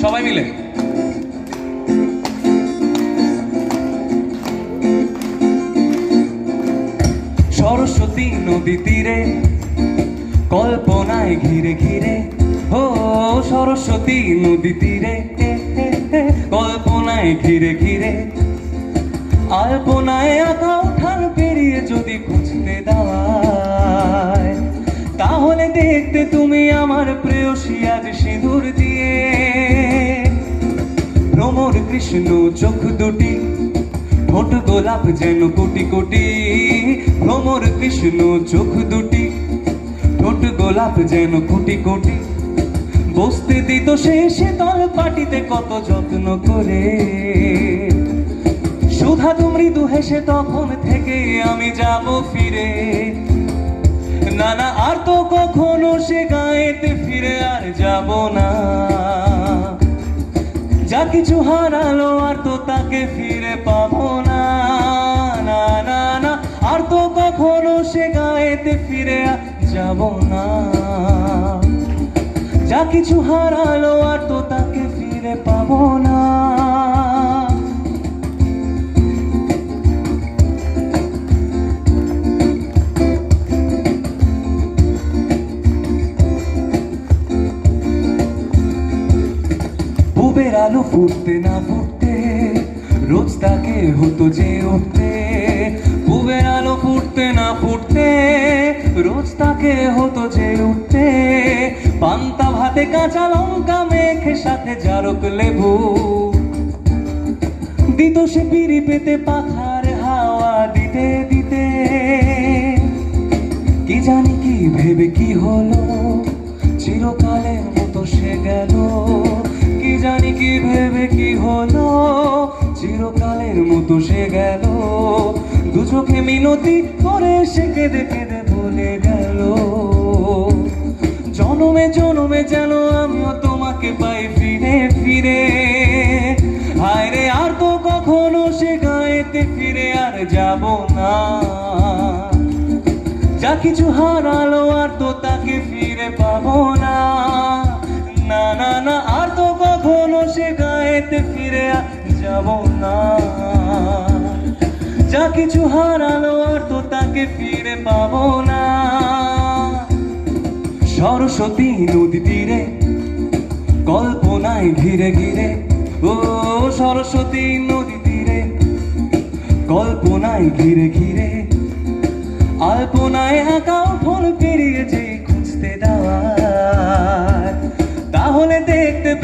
সবাই মিলে। সরস্বতী নদী তীরে কল্পনায় ঘিরে ঘিরে, ও সরস্বতী নদী তীরে কল্পনায় ঘিরে ঘিরে, আলপনায় আঁকা উঠান পেরিয়ে যদি খুঁজতে দাওয়ায়, তাহলে দেখতে তুমি আমার প্রেয়সী আজ সিঁদুর দিয়ে। ভ্রমর কৃষ্ণ চোখ দুটি, ঠোঁট গোলাপ যেন কোটি কোটি। ভ্রমর কৃষ্ণ চোখ দুটি, ঠোঁট গোলাপ যেন কোটি কোটি। বসতে দিত সে শীতল পাটিতে কত যত্ন করে। সুধা তো মৃদু হেসে তখন থেকে আমি যাব ফিরে। না না আর তো কখনো সে গায়েতে ফিরে আর যাব না। যা কিছু হারালো আর তো তাকে ফিরে পাবো না। না না না আর তো কখনো সে গায়েতে ফিরে আর যাব না। যা কিছু হারালো আর তো তাকে ফিরে পাবো না। পূবের আলো ফুটতে না ফুটতে রোজ তাকে হতো যে উঠতে। পূবের আলো ফুটতে না ফুটতে রোজ তাকে হতো যে উঠতে। পান্তা ভাতে কাঁচা লঙ্কা মেখে সাথে জারক লেবু দিত সে পিড়ি পেতে পাখার হাওয়া দিতে দিতে। কি জানি কি ভেবে কি হলো, চিরকালের মতো সে গেল। কি জানি কি ভেবে কি হলো, চিরকালের মতো সে গেল। দু চোখে মিনতি করে সে কেঁদে কেঁদে বলে গেল, জনমে জনমে যেন আমিও তোমাকে পাই ফিরে ফিরে। হায় রে আর তো কখনো সে গায়েতে ফিরে আর যাব না। যা কিছু হারালো আর তো তাকে ফিরে পাবো না। না না না আর তো কখনো সে গায়েতে ফিরে আর যাব না। যা কিছু হারালো আর তো তাকে ফিরে পাবো না। সরস্বতী নদী তীরে কল্পনায় ঘিরে ঘিরে, ও সরস্বতী নদী তীরে কল্পনায় ঘিরে ঘিরে, আলপনায় আঁকা ফুল পেরিয়ে যে খুঁজতে দেওয়া, তাহলে দেখতে